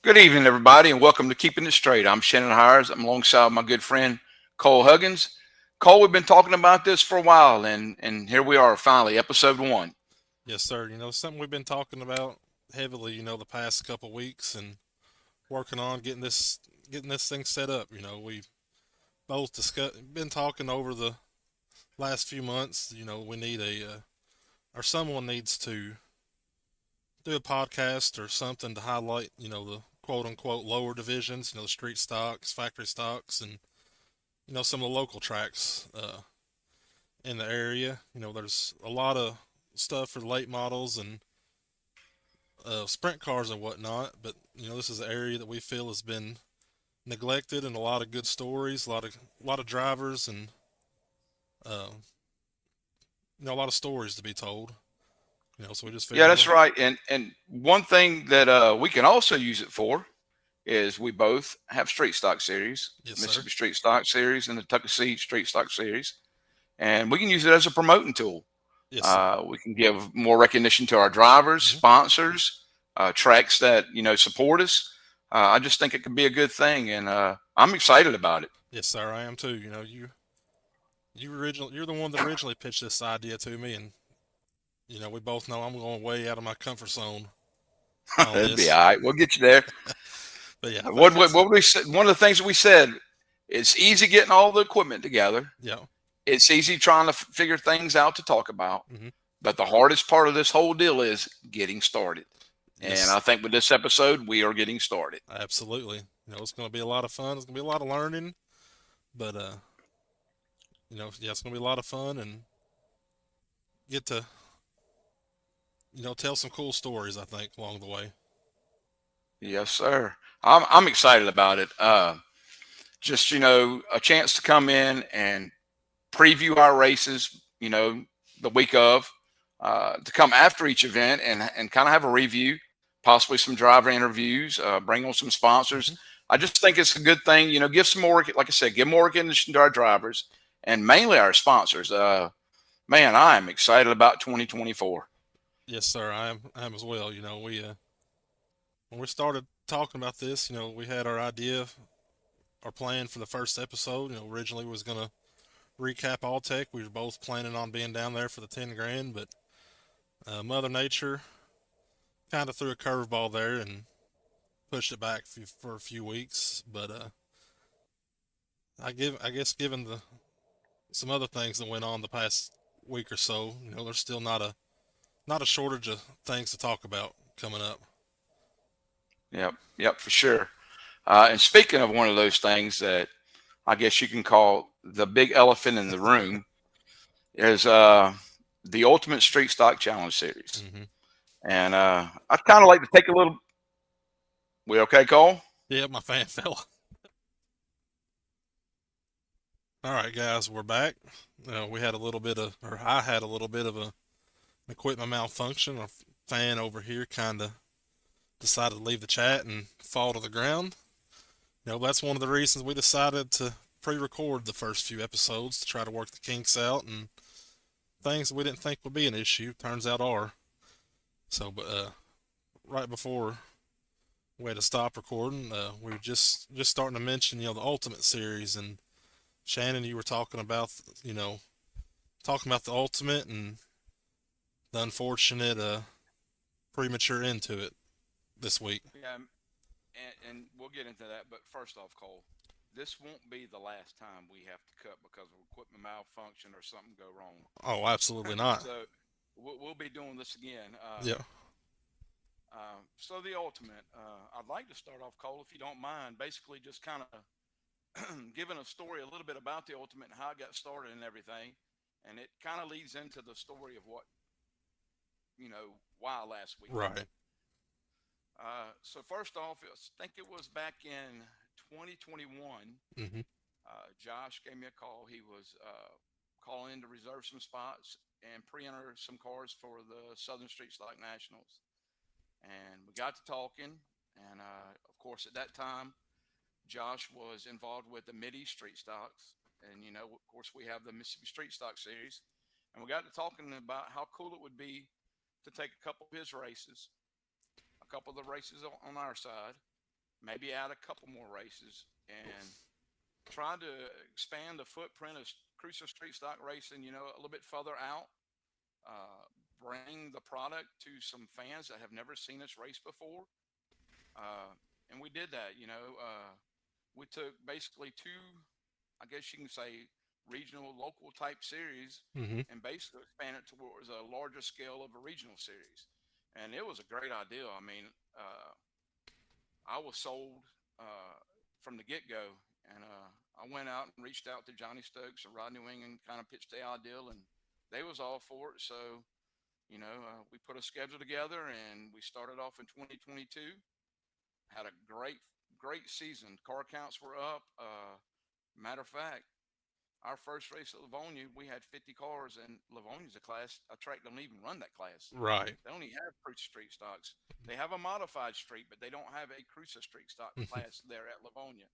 Good evening, everybody, and welcome to Keeping It Straight. I'm Shannon Hires. I'm alongside my good friend Cole Huggins. Cole, we've been talking about this for a while, and here we are, finally, episode one. Yes, sir. Something we've been talking about heavily, the past couple weeks and working on getting this thing set up. We both been talking over the last few months. We need or someone needs to do a podcast or something to highlight, the quote unquote lower divisions, the street stocks, factory stocks, and some of the local tracks in the area. There's a lot of stuff for late models and sprint cars and whatnot. But this is an area that we feel has been neglected, and a lot of good stories, a lot of drivers, and uh, a lot of stories to be told. So we just Yeah, figured, that's right. And one thing that we can also use it for is we both have street stock series, yes, sir, Mississippi Street Stock Series and the Tuckessee Street Stock Series, and we can use it as a promoting tool. yes, sir. We can give more recognition to our drivers, Hmm. sponsors, tracks that support us. I just think it could be a good thing, and I'm excited about it. Yes, sir. I am too. You're the one that originally pitched this idea to me, and we both know I'm going way out of my comfort zone on That'd be this. all right. We'll get you there. But yeah, I think What we said? One of the things that we said, it's easy getting all the equipment together. yeah. It's easy trying to figure things out to talk about. Hmm. But the hardest part of this whole deal is getting started. And Yes, I think with this episode, we are getting started. absolutely. It's going to be a lot of fun. It's going to be a lot of learning, but yeah, it's going to be a lot of fun and get to tell some cool stories. I think along the way. Yes, sir. I'm excited about it. Just a chance to come in and preview our races. The week of, to come after each event and kind of have a review, possibly some driver interviews, bring on some sponsors. Hmm. I just think it's a good thing. Give some more, like I said, give more recognition to our drivers and mainly our sponsors. Man, I am excited about 2024. Yes, sir. I am as well. We when we started talking about this, we had our idea, our plan for the first episode. Originally was gonna recap All Tech. We were both planning on being down there for the 10 grand, but Mother Nature kind of threw a curveball there and pushed it back for a few weeks. But I guess given the some other things that went on the past week or so, there's still not a shortage of things to talk about coming up. Yep, yep, for sure. And speaking of one of those things that I guess you can call the big elephant in the room is the Ultimate Street Stock Challenge Series. Hmm. And I'd kind of like to take a little. We okay, Cole? Yeah, my fan fell. All right, guys, we're back. We had a little bit of, or I had a little bit of an equipment malfunction. Our fan over here kind of decided to leave the chat and fall to the ground. That's one of the reasons we decided to pre-record the first few episodes to try to work the kinks out and things that we didn't think would be an issue turns out are. So, but right before we had to stop recording, we were just starting to mention the Ultimate series, and Shannon, you were you know talking about the Ultimate and the unfortunate premature end to it this week. Yeah, and we'll get into that. But first off, Cole, this won't be the last time we have to cut because of equipment malfunction or something go wrong. Oh, absolutely not. So we'll be doing this again. Yeah. So the ultimate, I'd like to start off, Cole, if you don't mind, basically just kind of giving a story a little bit about the ultimate and how it got started and everything, and it kind of leads into the story of what why last week. Right. So first off, I think it was back in 2021. Hmm. Josh gave me a call. He was calling in to reserve some spots and pre-enter some cars for the Southern Street Stock Nationals. And we got to talking, and of course, at that time, Josh was involved with the Mid-East Street Stocks, and of course, we have the Mississippi Street Stock Series, and we got to talking about how cool it would be to take a couple of his races, a couple of the races on our side, maybe add a couple more races, and trying to expand the footprint of cruiser street stock racing, a little bit further out. Bring the product to some fans that have never seen us race before. And we did that. We took basically two, I guess you can say, regional, local type series, Mm-hmm. and basically expanded towards a larger scale of a regional series. And it was a great idea. I mean, I was sold from the get go, and I went out and reached out to Johnny Stokes and Rodney Wing and kind of pitched the idea, and they was all for it. So, we put a schedule together, and we started off in 2022. Had a great season. Car counts were up. Matter of fact, our first race at Livonia, we had 50 cars, and Livonia's a track don't even run that class. Right. They only have cruiser street stocks. They have a modified street, but they don't have a cruiser street stock class there at Livonia.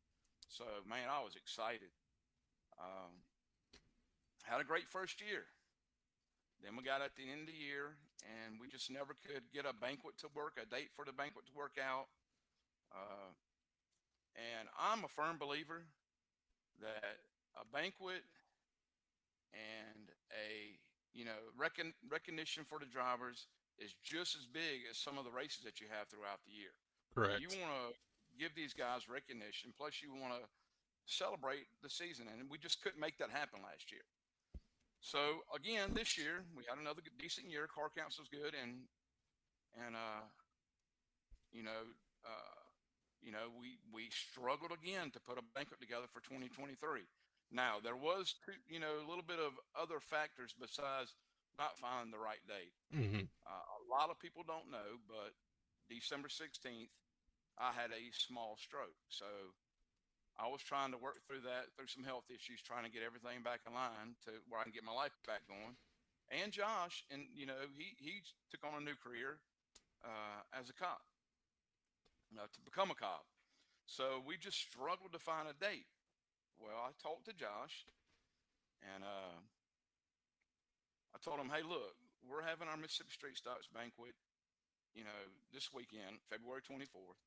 So, man, I was excited. Um, had a great first year. Then we got at the end of the year, and we just never could get a banquet to work, a date for the banquet to work out. Uh, and I'm a firm believer that a banquet and a recognition for the drivers is just as big as some of the races that you have throughout the year. You Correct. want to give these guys recognition, plus you want to celebrate the season, and we just couldn't make that happen last year. So again, this year we had another decent year. Car counts was good, and you know, we struggled again to put a banquet together for 2023. Now there was a little bit of other factors besides not finding the right date. Mm-hmm. A lot of people don't know, but December 16th, I had a small stroke. So I was trying to work through that, through some health issues, trying to get everything back in line to where I can get my life back going. And Josh, and he took on a new career as a cop, to become a cop. So we just struggled to find a date. Well, I talked to Josh, and I told him, hey, look, we're having our Mississippi Street Stocks banquet, this weekend, February 24th.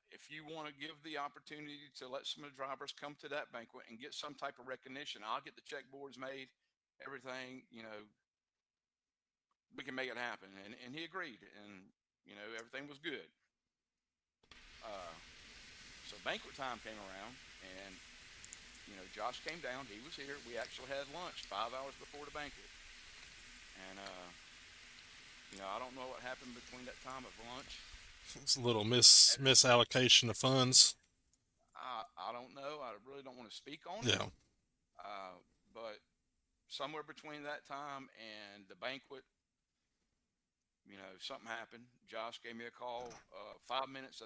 If you want to give the opportunity to let some of the drivers come to that banquet and get some type of recognition, I'll get the checkboards made, everything, we can make it happen. And he agreed, and, everything was good. So banquet time came around, and, Josh came down. He was here. We actually had lunch 5 hours before the banquet. And, I don't know what happened between that time of lunch. It's a little misallocation of funds. I don't know. I really don't want to speak on it. Yeah. But somewhere between that time and the banquet, something happened. Josh gave me a call 5 minutes.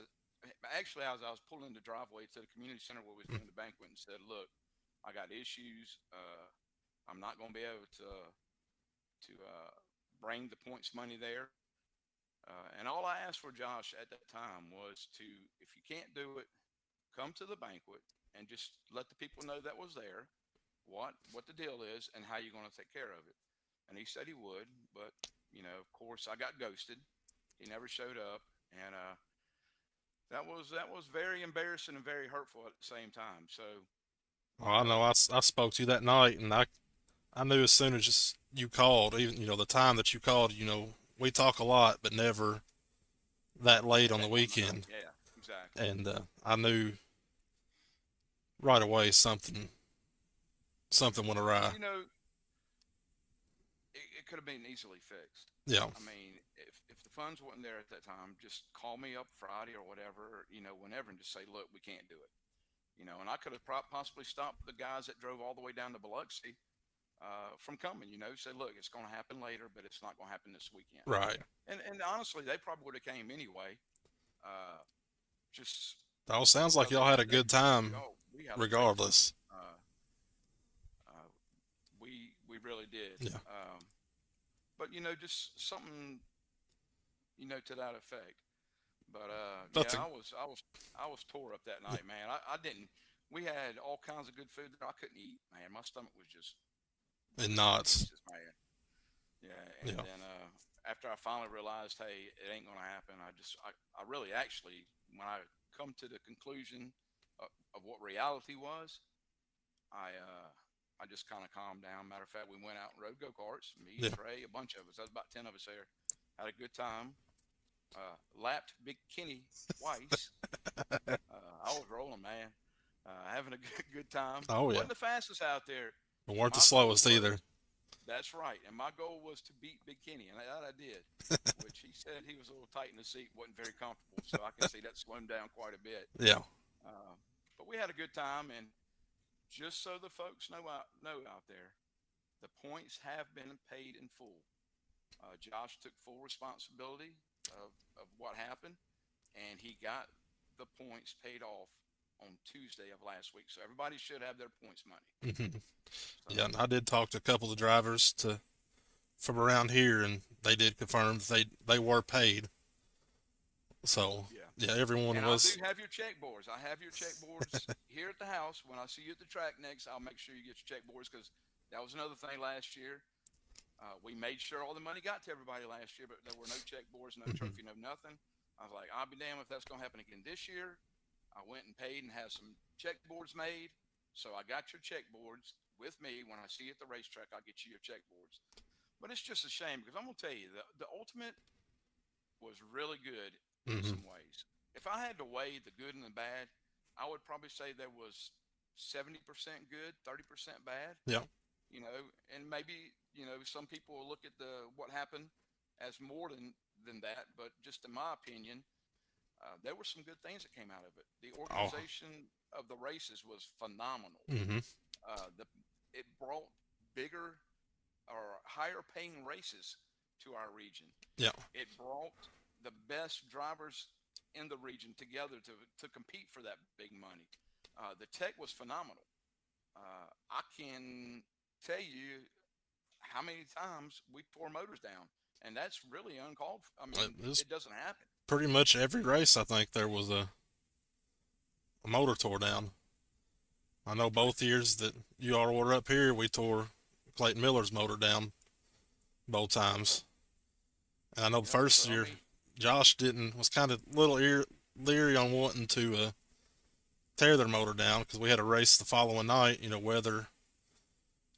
Actually, as I was pulling the driveway to the community center where we was doing the banquet, and said, look, I got issues. I'm not going to be able to bring the points money there. And all I asked for Josh at that time was to, if you can't do it, come to the banquet and just let the people know that was there, what the deal is, and how you're going to take care of it. And he said he would, but of course, I got ghosted. He never showed up, and that was very embarrassing and very hurtful at the same time. So, Well, I know I spoke to you that night, and I knew as soon as you called, even the time that you called, we talk a lot, but never that late on the weekend. Yeah, exactly. And I knew right away something went awry. It could have been easily fixed. Yeah. I mean, if the funds wasn't there at that time, just call me up Friday or whatever, whenever, and just say, look, we can't do it. And I could have possibly stopped the guys that drove all the way down to Biloxi from coming, say, look, it's going to happen later, but it's not going to happen this weekend. Right. And honestly, they probably would have came anyway. Just It all sounds like y'all had a good time, we had regardless. We really did. Yeah. But just something, to that effect. But I was tore up that night, man. I didn't. We had all kinds of good food that I couldn't eat, man. My stomach was just in knots. man. Yeah, and then after I finally realized, hey, it ain't going to happen, I really actually, when I come to the conclusion of what reality was, I just kind of calmed down. Matter of fact, we went out and rode go-karts, me, Yeah. Trey, a bunch of us. There was about 10 of us there. Had a good time. Lapped Big Kenny twice. I was rolling, man. Having a good time. Oh yeah. Wasn't the fastest out there. But weren't the My goal slowest was, either. that's right. And my goal was to beat Big Kenny, and that I did, which he said he was a little tight in the seat, wasn't very comfortable. So I can see that slowed him down quite a bit. Yeah. But we had a good time, and just so the folks know out there, the points have been paid in full. Josh took full responsibility of what happened, and he got the points paid off on Tuesday of last week. So everybody should have their points money. Mhm. So, Yeah, and I did talk to a couple of drivers from around here, and they did confirm that they were paid. So yeah. yeah, everyone And I do was. have your check boards. I have your check boards here at the house. When I see you at the track next, I'll make sure you get your check boards, because that was another thing last year. We made sure all the money got to everybody last year, but there were no check boards, no Mhm. trophy, no nothing. I was like, I'll be damned if that's going to happen again this year. I went and paid and had some check boards made. So I got your check boards with me. When I see you at the racetrack, I'll get you your check boards. But it's just a shame, because I'm going to tell you, the Ultimate was really good in Mhm. some ways. If I had to weigh the good and the bad, I would probably say there was 70% good, 30% bad. Yeah. And maybe some people will look at the what happened as more than that. But just in my opinion, there were some good things that came out of it. The Oh. organization of the races was phenomenal. Mhm. The It brought bigger or higher paying races to our region. Yeah. It brought the best drivers in the region together to compete for that big money. The tech was phenomenal. I can tell you how many times we tore motors down, and that's really uncalled for. I It mean, was it doesn't happen. pretty much every race. I think there was a motor tore down. I know both years that you all were up here, we tore Clayton Miller's motor down both times. And I know the Yep. first So I year, mean, Josh didn't was kind of a little leery on wanting to tear their motor down because we had a race the following night. Weather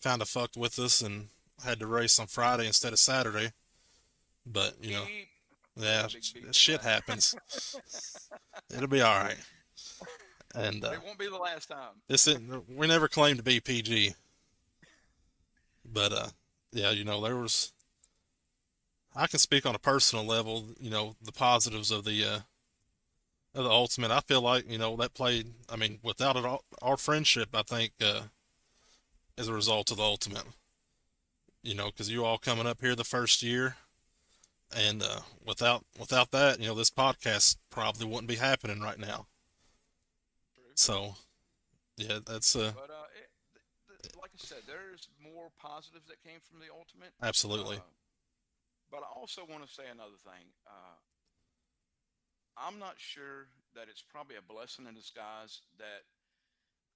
kind of fucked with us and had to race on Friday instead of Saturday. But beep. We got yeah, a big beep on shit that. happens. It'll be all right. And But it won't be the last time. we never claimed to be PG, but yeah, there was. I can speak on a personal level. The positives of the Ultimate. I feel like that played. I mean, without it, our friendship, I think, is a result of the Ultimate. Because you all coming up here the first year, and without that, this podcast probably wouldn't be happening right now. True. So yeah, that's But like I said, there's more positives that came from the Ultimate. absolutely. Uh, but I also want to say another thing. I'm not sure that it's probably a blessing in disguise that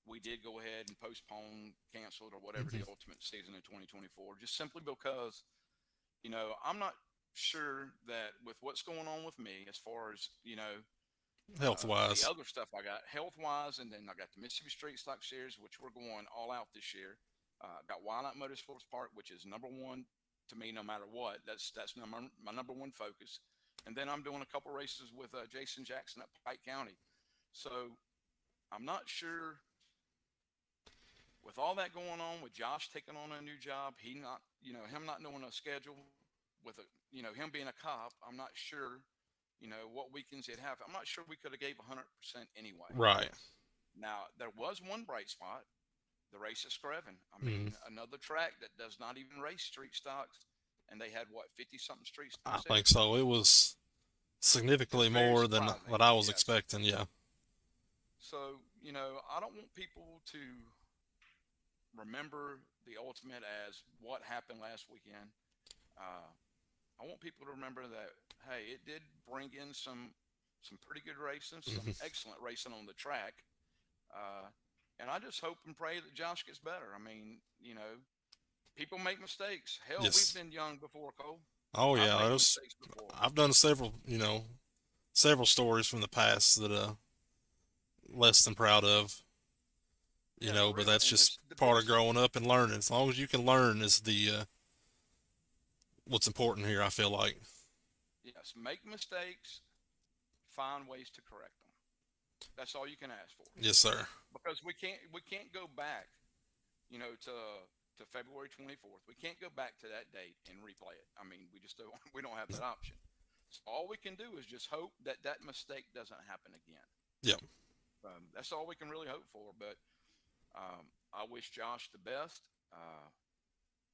we did go ahead and postpone, canceled, or whatever Hmm. the Ultimate season in 2024, just simply because, I'm not sure that with what's going on with me as far as, Health the wise. other stuff I got health wise, and then I got the Mississippi Street Stock Series, which we're going all out this year. Got Wildlife Motorsports Park, which is number one to me, no matter what. That's my number one focus. And then I'm doing a couple races with Jason Jackson at Pike County. So I'm not sure, with all that going on, with Josh taking on a new job, him not knowing a schedule, with him being a cop. I'm not sure, what weekends he'd have. I'm not sure we could have gave 100% anyway. Right. Now there was one bright spot, the race at Screven. I Mm, mean, another track that does not even race street stocks, and they had what, 50 something street I stocks think there. so. It was It was significantly very more than surprising. what I was Yes. expecting. Yeah. So I don't want people to remember the Ultimate as what happened last weekend. Uh, I want people to remember that, hey, it did bring in some pretty good racing, some Hmm. excellent racing on the track. Uh, and I just hope and pray that Josh gets better. I mean, people make mistakes. Hell, we've Yes. been young before, Cole. Oh I've yeah, made there's mistakes before. I've done several, several stories from the past that less than proud of, Yeah, for but real. that's And just it's the part of biggest. growing up and learning. As long as you can learn is the what's important here, I feel like. Yes, make mistakes, find ways to correct them. That's all you can ask for. Yes, sir. Because we can't go back, to February 24th. We can't go back to that date and replay it. I mean, we just don't. We don't have that option. So all we can do is just hope that that mistake doesn't happen again. Yeah. That's all we can really hope for. But I wish Josh the best.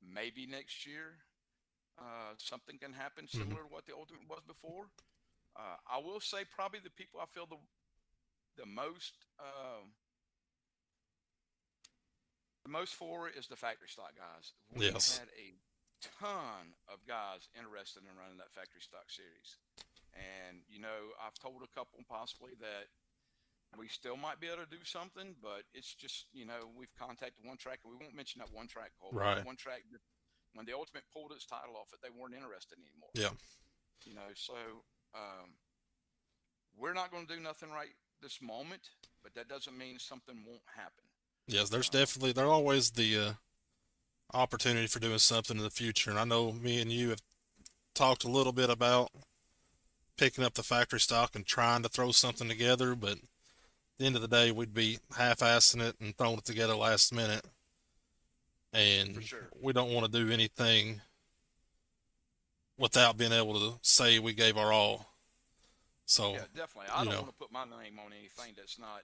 Maybe next year something can happen Hmm. similar to what the Ultimate was before. I will say probably the people I feel the most for is the factory stock guys. We Yes. had a ton of guys interested in running that factory stock series. And, I've told a couple possibly that we still might be able to do something, but it's just, we've contacted one track, and we won't mention that one track called, but Right. that one track, when the Ultimate pulled its title off it, they weren't interested anymore. Yeah. So we're not going to do nothing right this moment, but that doesn't mean something won't happen. Yes. Um, There's always the opportunity for doing something in the future, and I know me and you have talked a little bit about picking up the factory stock and trying to throw something together, but at the end of the day, we'd be half-assing it and throwing it together last minute, for and sure. we don't want to do anything without being able to say we gave our all. So, Yeah, definitely. I you don't know, want to put my name on anything that's not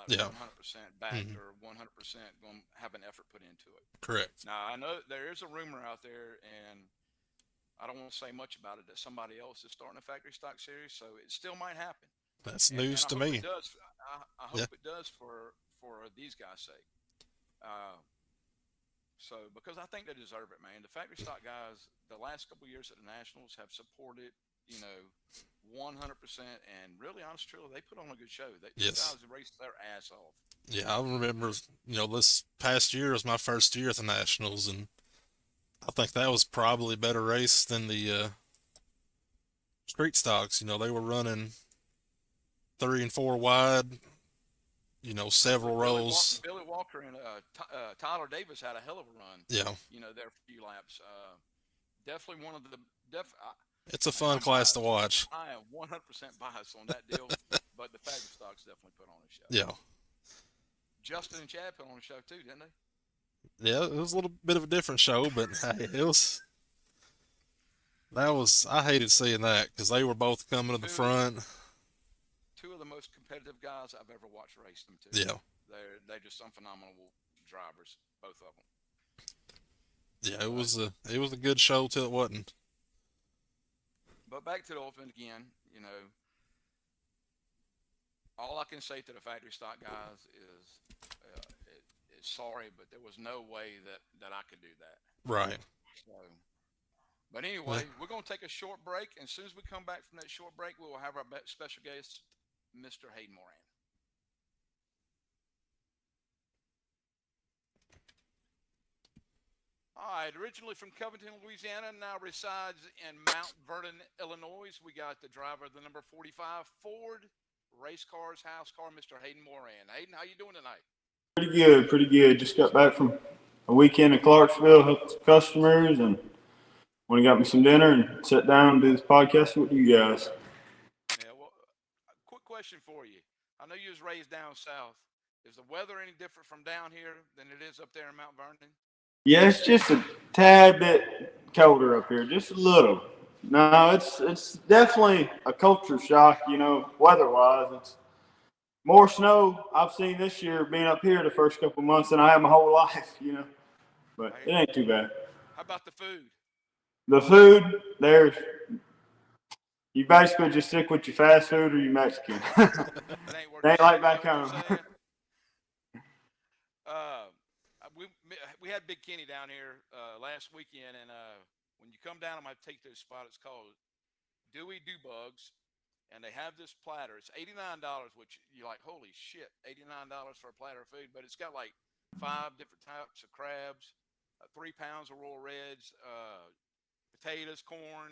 yeah, 100% backed hmm, or 100% going to have an effort put into it. correct. Now, I know there is a rumor out there, and I don't want to say much about it, that somebody else is starting a factory stock series, so it still might happen. That's And news I to hope it me. does. I Yeah. hope it does for these guys' sake. Uh, because I think they deserve it, man. The factory stock guys, the last couple years at the Nationals have supported, you know, 100%. And really, honest, truly, they put on a good show. Those Yes. guys raced their ass off. Yeah, I remember, this past year was my first year at the Nationals, and I think that was probably a better race than the street stocks. They were running 3 and 4 wide, several rows. Billy Walker and Tyler Davis had a hell of a run. Yeah, There for a few laps. Definitely one of the def. it's a Man, fun I'm class to biased. watch. I am 100% biased on that deal, but the factory stocks definitely put on a show. Yeah, Justin and Chad put on a show too, didn't they? yeah, it was a little bit of a different show, but hey, I hated seeing that because they were both coming to the Two front. two of the most competitive guys I've ever watched race them too. Yeah, They're just some phenomenal drivers, both of them. yeah, But it was a good show till it wasn't. but back to the Ultimate again. All I can say to the factory stock guys is sorry, but there was no way that I could do that. Right. So, but Yeah. anyway, we're going to take a short break, and as soon as we come back from that short break, we will have our special guest, Mr. Hayden Moran. All right, originally from Covington, Louisiana, now resides in Mount Vernon, Illinois. We got the driver of the number 45 Ford Racecars house car, Mr. Hayden Moran. Hayden, how you doing tonight? Pretty good, pretty good. Just got back from a weekend in Clarksville, helped some customers, and went and got me some dinner and sat down and do this podcast with you guys. Yeah, well, a quick question for you. I know you was raised down south. Is the weather any different from down here than it is up there in Mount Vernon? Yeah, it's just a tad bit colder up here, just a little. No, it's definitely a culture shock, weather-wise. It's more snow I've seen this year being up here the first couple of months than I have my whole life. But I it hear you. ain't too bad. How about the food? The food, you basically just stick with your fast food or your Mexican. It ain't worth It the ain't like sweat. Is back that what you're home. saying? Uh, we had Big Kenny down here last weekend, and when you come down, I might take this spot. It's called Dewey Do Bugs, and they have this platter. It's $89, which you're like, holy shit, $89 for a platter of food. But it's got like 5 different types of crabs, 3 pounds of royal reds, potatoes, corn,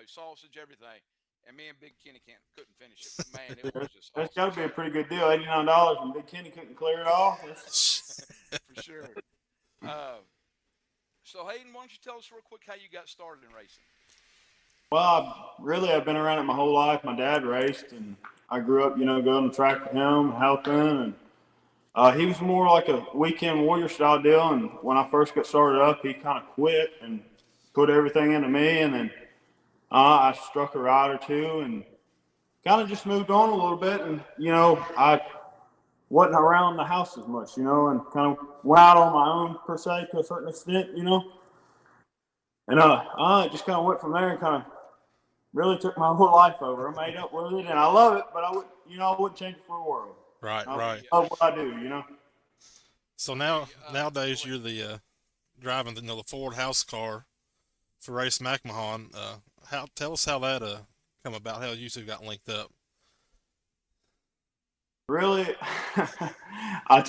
sausage, everything. And me and Big Kenny couldn't finish it. But man, it was just That's awesome. got to be a pretty good deal. $89, and Big Kenny couldn't clear it off. For sure. So Hayden, why don't you tell us real quick how you got started in racing? Well, I've been around it my whole life. My dad raced, and I grew up, going on the track with him, helping, and he was more like a weekend warrior style deal. And when I first got started up, he kind of quit and put everything into me, and then I struck a ride or two and kind of just moved on a little bit. And I wasn't around the house as much, and kind of went out on my own per se to a certain extent, and I just kind of went from there and kind of really took my whole life over. I made up with it, and I love it, but I wouldn't change it for the world. Right. I love what I do, So nowadays you're the driving the Ford house car for Race McMahon. Tell us how that come about, how you two got linked up. Really, I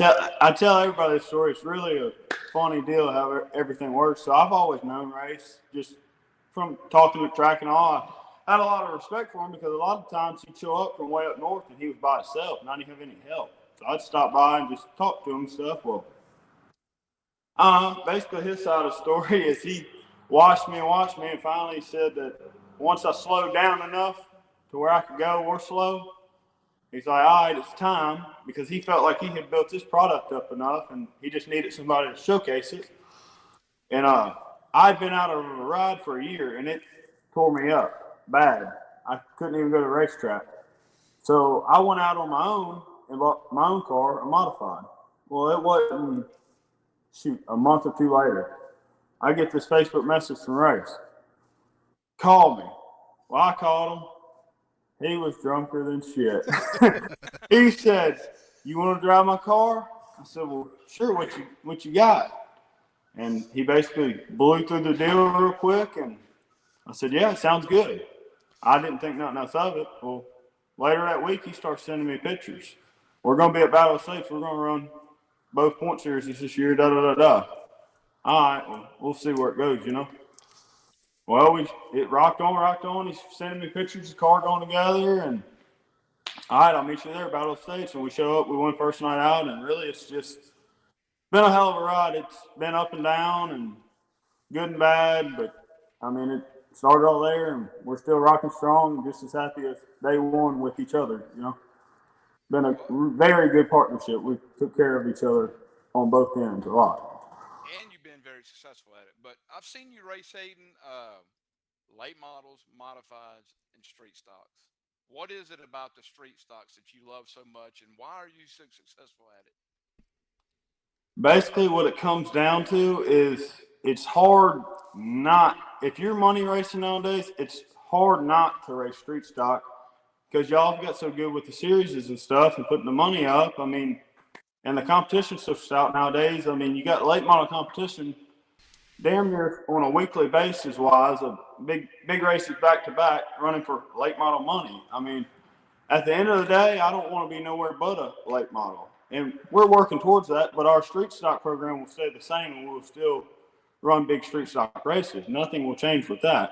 tell everybody this story. It's really a funny deal how everything works. So I've always known Race, just from talking to the track and all. I had a lot of respect for him because a lot of times he'd show up from way up north and he was by himself, not even have any help. So I'd stop by and just talk to him and stuff. Well, basically his side of the story is he watched me, and finally said that once I slowed down enough to where I could go more slow, he's like, all right, it's time, because he felt like he had built this product up enough and he just needed somebody to showcase it. And I'd been out of a ride for a year and it tore me up bad. I couldn't even go to the racetrack. So I went out on my own and bought my own car, a modified. Well, it wasn't, a month or two later, I get this Facebook message from Race. Call me. Well, I called him. He was drunker than shit. He said, "You want to drive my car?" I said, "Well, sure. What you got?" And he basically blew through the deal real quick, and I said, "Yeah, it sounds good." I didn't think nothing else of it. Well, later that week, he starts sending me pictures. We're going to be at Battle of States. We're going to run both point series this year. Da da da da. All right, well, we'll see where it goes. Well, it rocked on. He's sending me pictures of the car going together, and all right, I'll meet you there at Battle of States. And we show up. We win first night out, and really, it's just been a hell of a ride. It's been up and down and good and bad, but I mean, it started all there, and we're still rocking strong, and just as happy as day one with each other. Been a very good partnership. We took care of each other on both ends a lot. And you've been very successful at it. But I've seen you race, Hayden, late models, modifieds, and street stocks. What is it about the street stocks that you love so much, and why are you so successful at it? Basically, what it comes down to is it's hard not – if you're money racing nowadays, it's hard not to race street stock because y'all have got so good with the series and stuff and putting the money up. I mean – and the competition's so stout nowadays. I mean, you got late model competition damn near on a weekly basis wise of big races back to back running for late model money. I mean, at the end of the day, I don't want to be nowhere but a late model. And we're working towards that, but our street stock program will stay the same and we'll still run big street stock races. Nothing will change with that.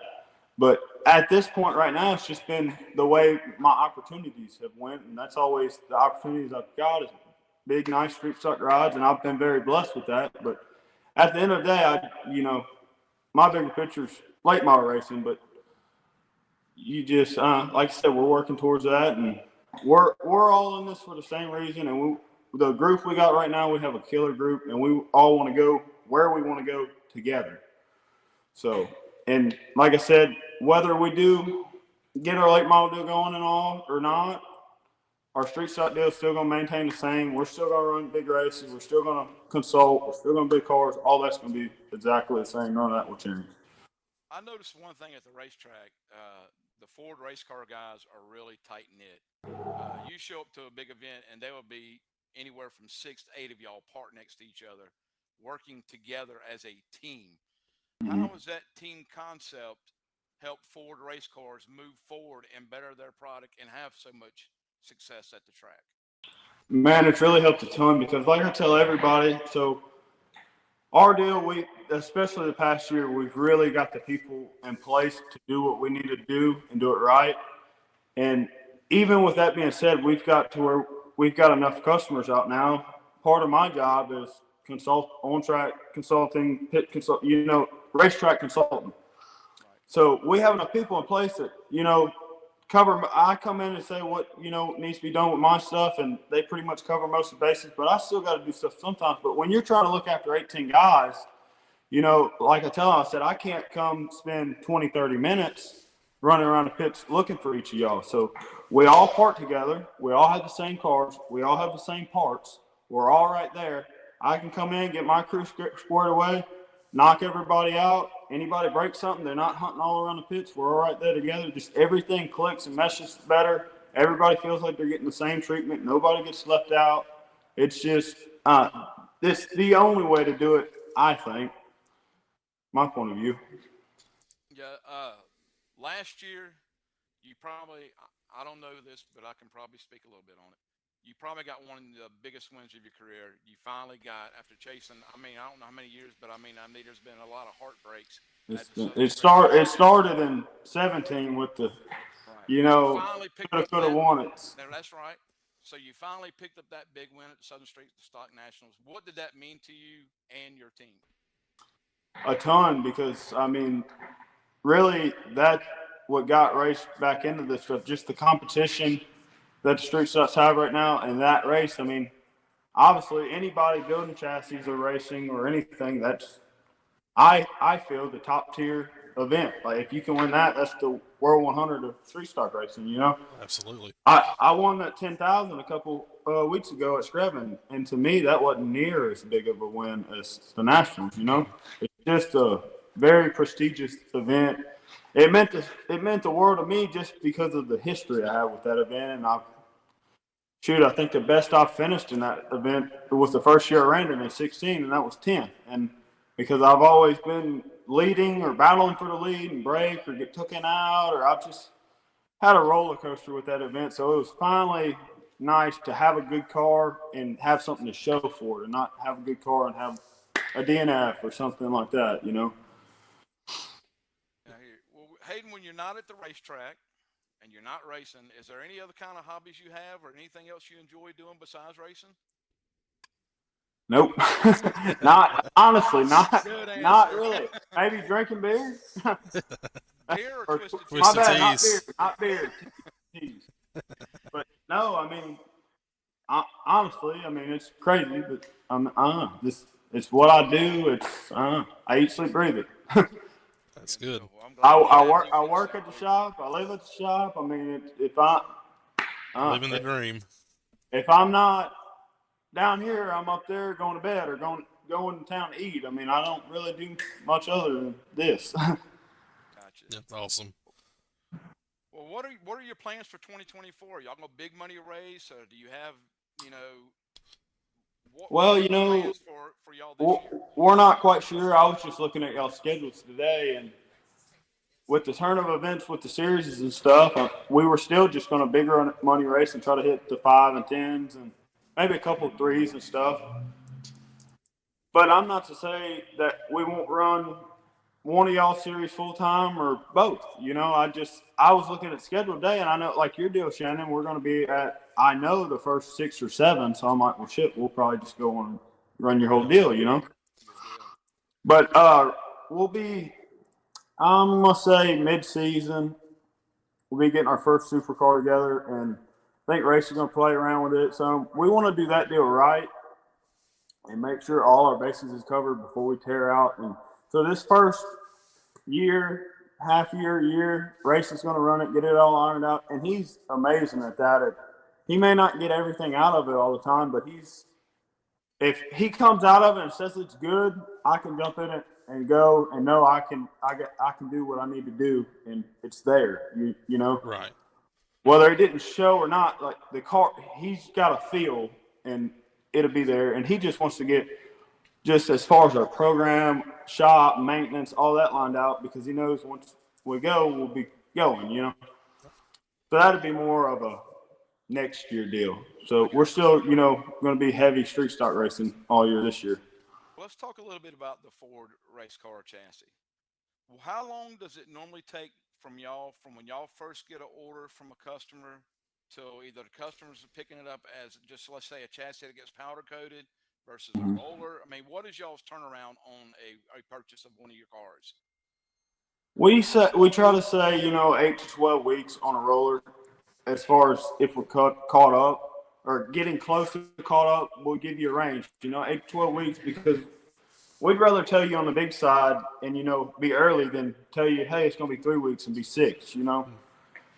But at this point right now, it's just been the way my opportunities have went, and that's always the opportunities I've got is big, nice street stock rides, and I've been very blessed with that. But at the end of the day, my bigger picture's late model racing, but you just, like I said, we're working towards that, and we're all in this for the same reason. And the group we got right now, we have a killer group, and we all want to go where we want to go together. So, and like I said, whether we do get our late model deal going and all or not, our street stock deal is still going to maintain the same. We're still going to run big races. We're still going to consult. We're still going to bid cars. All that's going to be exactly the same. None of that will change. I noticed one thing at the racetrack. The Ford race car guys are really tight knit. You show up to a big event, and there will be anywhere from 6 to 8 of y'all parked next to each other, working together as a team. Mm-hmm. How has that team concept helped Ford race cars move forward and better their product and have so much success at the track? Man, it's really helped a ton because like I tell everybody, so our deal, especially the past year, we've really got the people in place to do what we need to do and do it right. And even with that being said, we've got to where we've got enough customers out now. Part of my job is on-track consulting, pit consult, racetrack consultant. So we have enough people in place that, I come in and say what, needs to be done with my stuff, and they pretty much cover most of the bases, but I still got to do stuff sometimes. But when you're trying to look after 18 guys, like I tell them, I said, I can't come spend 20, 30 minutes running around the pits looking for each of y'all. So we all park together. We all have the same cars. We all have the same parts. We're all right there. I can come in, get my crew squared away, knock everybody out. Anybody breaks something, they're not hunting all around the pits. We're all right there together. Just everything clicks and meshes better. Everybody feels like they're getting the same treatment. Nobody gets left out. It's just this the only way to do it, I think. My point of view. Yeah. Last year, you probably, I don't know this, but I can probably speak a little bit on it. You probably got one of the biggest wins of your career. You finally got, after chasing, I don't know how many years, but there's been a lot of heartbreaks. It started in 17 with the, right. you could have won it. No, that's right. So you finally picked up that big win at the Southern Street Stock Nationals. What did that mean to you and your team? A ton, because really that's what got race back into this stuff. Just the competition that the street stocks have right now, and that race. Obviously anybody building chassis or racing or anything, that's I feel the top tier event. Like if you can win that, that's the World 100 of street stock racing. Absolutely. I won that 10,000 a couple weeks ago at Screven, and to me that wasn't near as big of a win as the Nationals. It's just a very prestigious event. It meant the world to me just because of the history I have with that event, and I think the best I've finished in that event was the first year I ran it in 16, and that was 10. And because I've always been leading or battling for the lead and break or get taken out, or I've just had a roller coaster with that event. So it was finally nice to have a good car and have something to show for it, and not have a good car and have a DNF or something like that. Well, Hayden, when you're not at the racetrack and you're not racing, is there any other kind of hobbies you have or anything else you enjoy doing besides racing? Nope. Not really. Maybe drinking beer. Beer or twisted tea? My bad, not beer. Teas. But no, honestly, it's crazy, but it's what I do. I eat, sleep, breathe it. That's good. I work at the shop. I live at the shop. If living the dream. If I'm not down here, I'm up there going to bed or going to town to eat. I don't really do much other than this. Gotcha. That's awesome. Well, what are your plans for 2024? Y'all gonna big money race, or do you have plans for y'all this year? We're not quite sure. I was just looking at y'all's schedules today, and with the turn of events with the series and stuff, we were still just going to bigger money race and try to hit the 5 and 10s and maybe a couple of 3s and stuff. But I'm not to say that we won't run one of y'all series full time or both. I was looking at the schedule today, and I know, like your deal, Shannon, we're going to be at, I know, the first 6 or 7. So I'm like, well, shit, we'll probably just go on and run your whole deal, But we'll be, I'm going to say mid-season, we'll be getting our first supercar together, and I think Race is going to play around with it. So we want to do that deal right and make sure all our bases is covered before we tear out. And so this first year, year, Race is going to run it, get it all ironed out, and he's amazing at that. He may not get everything out of it all the time, but if he comes out of it and says it's good, I can jump in it and go and know I can do what I need to do, and it's there. You know, right? Whether it didn't show or not, like the car, he's got a feel, and it'll be there. And he just wants to get just as far as our program, shop, maintenance, all that lined out, because he knows once we go, we'll be going. So that'd be more of a next year deal. So we're still, going to be heavy street stock racing all year this year. let's talk a little bit about the Ford race car chassis. Well, how long does it normally take from y'all from when y'all first get an order from a customer till either the customers are picking it up as just let's say a chassis that gets powder coated versus a Mhm. roller? I mean, what is y'all's turnaround on a purchase of one of your cars? We try to say 8 to 12 weeks on a roller. As far as if we're caught up or getting close to caught up, we'll give you a range. 8 to 12 weeks because we'd rather tell you on the big side and be early than tell you, hey, it's going to be 3 weeks and be six.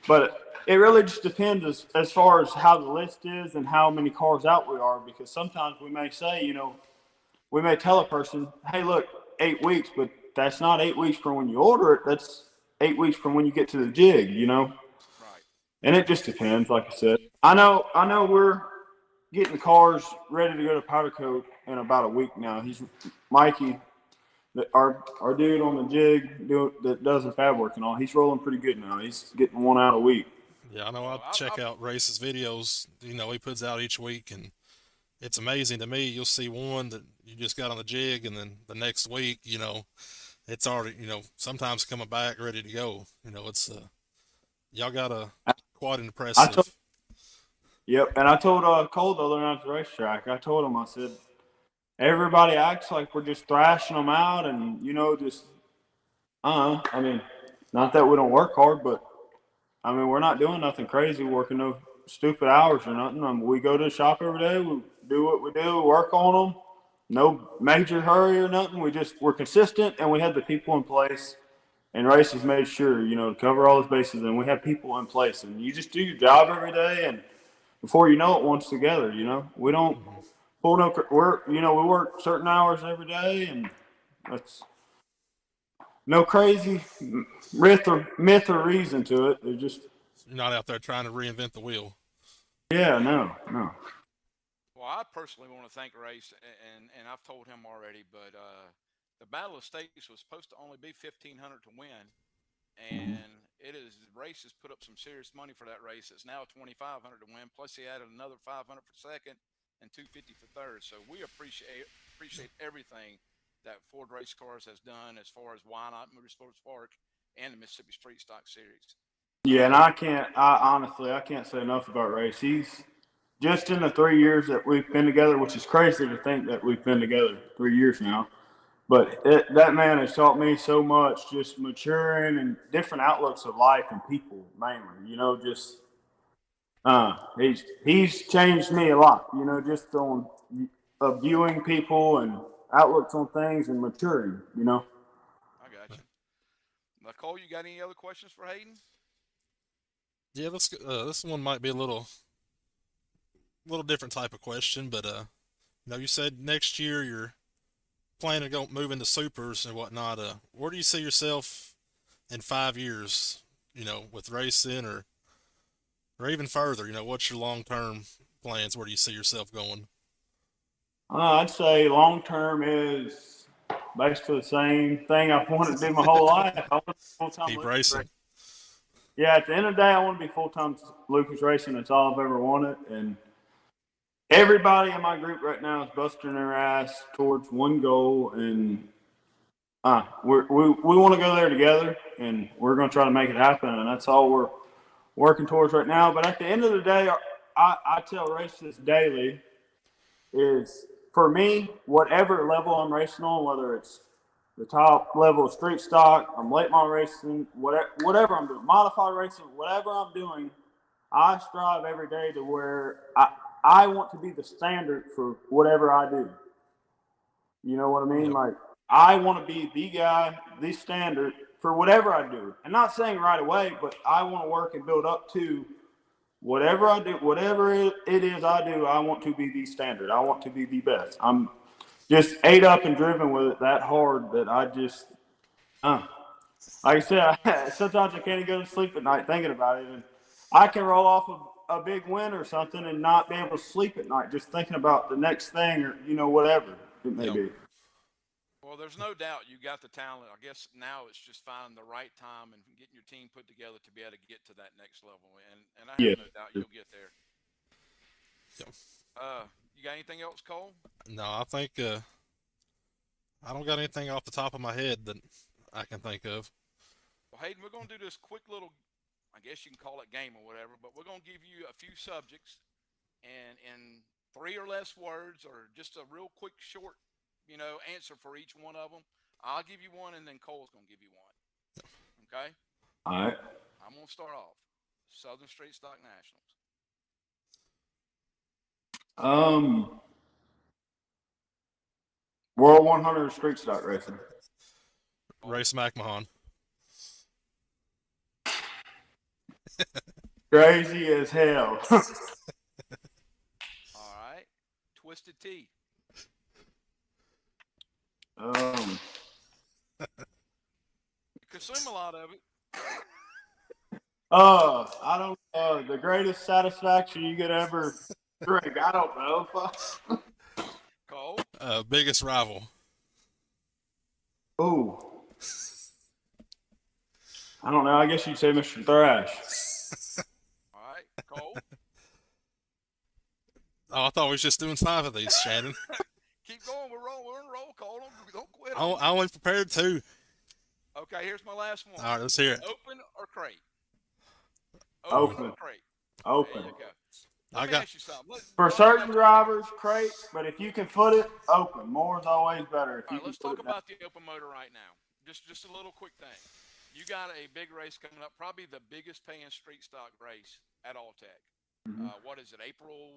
But it really just depends as far as how the list is and how many cars out we are. Because sometimes we may say, we may tell a person, hey, look, 8 weeks, but that's not 8 weeks from when you order it. That's 8 weeks from when you get to the jig. Right. And it just depends, like I said. I know we're getting cars ready to go to powder coat in about a week now. He's Mikey, our dude on the jig that does the fab work and all. He's rolling pretty good now. He's getting one out a week. Yeah, I know. I Well, check out Race's videos. He puts out each week, and it's amazing to me. You'll see one that you just got on the jig, and then the next week, it's already, sometimes coming back ready to go. It's y'all got a quite an I told, impressive. yep, and I told Cole the other night at the racetrack. I told him, I said, everybody acts like we're just thrashing them out, and just I mean, not that we don't work hard, but I mean, we're not doing nothing crazy, working no stupid hours or nothing. We go to the shop every day. We do what we do, work on them. No major hurry or nothing. We're consistent, and we have the people in place. And Race has made sure, to cover all his bases, and we have people in place. And you just do your job every day, and before you know it, once together. We don't Mhm. pull no. We work certain hours every day, and that's no crazy myth or reason to it. They're just You're not out there trying to reinvent the wheel. yeah, no. Well, I personally want to thank Race, and I've told him already, but the Battle of States was supposed to only be 1,500 to win, and Race has put up some serious money for that race. It's now 2,500 to win. Plus, he added another 500 for second and 250 for third. So we appreciate everything that Ford Race Cars has done as far as Wynot Motorsports Park and the Mississippi Street Stock Series. Yeah, and I honestly, I can't say enough about Race. He's just in the 3 years that we've been together, which is crazy to think that we've been together 3 years now. But that man has taught me so much, just maturing and different outlooks of life and people, mainly. Just he's changed me a lot. Just on viewing people and outlooks on things and maturing. I got you. Nicole, you got any other questions for Hayden? Yeah, this one might be a little different type of question, but you said next year you're planning to go move into supers and whatnot. Where do you see yourself in 5 years? With racing or even further. What's your long term plans? Where do you see yourself going? I'd say long term is basically the same thing I've wanted to do my whole life. I want to be full-time Keep Lucas racing. racing. Yeah, at the end of the day, I want to be full-time Lucas racing. That's all I've ever wanted. And everybody in my group right now is busting their ass towards one goal. And we want to go there together, and we're going to try to make it happen. And that's all we're working towards right now. But at the end of the day, I tell races daily is for me, whatever level I'm racing on, whether it's the top level of street stock, I'm late model racing, whatever I'm doing, modified racing, whatever I'm doing, I strive every day to where I want to be the standard for whatever I do. You know what I mean? Yep. Like I want to be the guy, the standard for whatever I do. And not saying right away, but I want to work and build up to whatever I do, whatever it is I do, I want to be the standard. I want to be the best. I'm just ate up and driven with it that hard that I just, like I said, sometimes I can't even go to sleep at night thinking about it. And I can roll off a big win or something and not be able to sleep at night just thinking about the next thing or, whatever it may Yep. be. Well, there's no doubt you got the talent. I guess now it's just finding the right time and getting your team put together to be able to get to that next level. And I Yeah. have no doubt you'll get there. Yep. You got anything else, Cole? No, I think I don't got anything off the top of my head that I can think of. Well, Hayden, we're going to do this quick little, I guess you can call it game or whatever, but we're going to give you a few subjects, and in 3 or less words, or just a real quick, short, answer for each one of them. I'll give you one, and then Cole's going to give you one. Okay? All right. I'm going to start off. Southern Street Stock Nationals. World 100 Street Stock Racing. Race McMahon. Crazy as hell. All right. Twisted Tea. Um, You consume a lot of it. I don't know. The greatest satisfaction you could ever drink. I don't know. Cole. Biggest rival. Ooh. I don't know. I guess you'd say Mr. Thrash. All right. Cole. Oh, I thought we was just doing 5 of these, Shannon. Keep going. We're on roll, Cole. Don't quit. I only prepared 2. Okay, here's my last one. All right, let's hear it. Open or crate? Open. Or crate? Open. There you go. Let me ask you something. For certain drivers, crate, but if you can foot it, open. More is always better. If All you right, can let's foot talk it about the open motor right now. Just a little quick thing. You got a big race coming up, probably the biggest paying street stock race at Alltech. What is it, April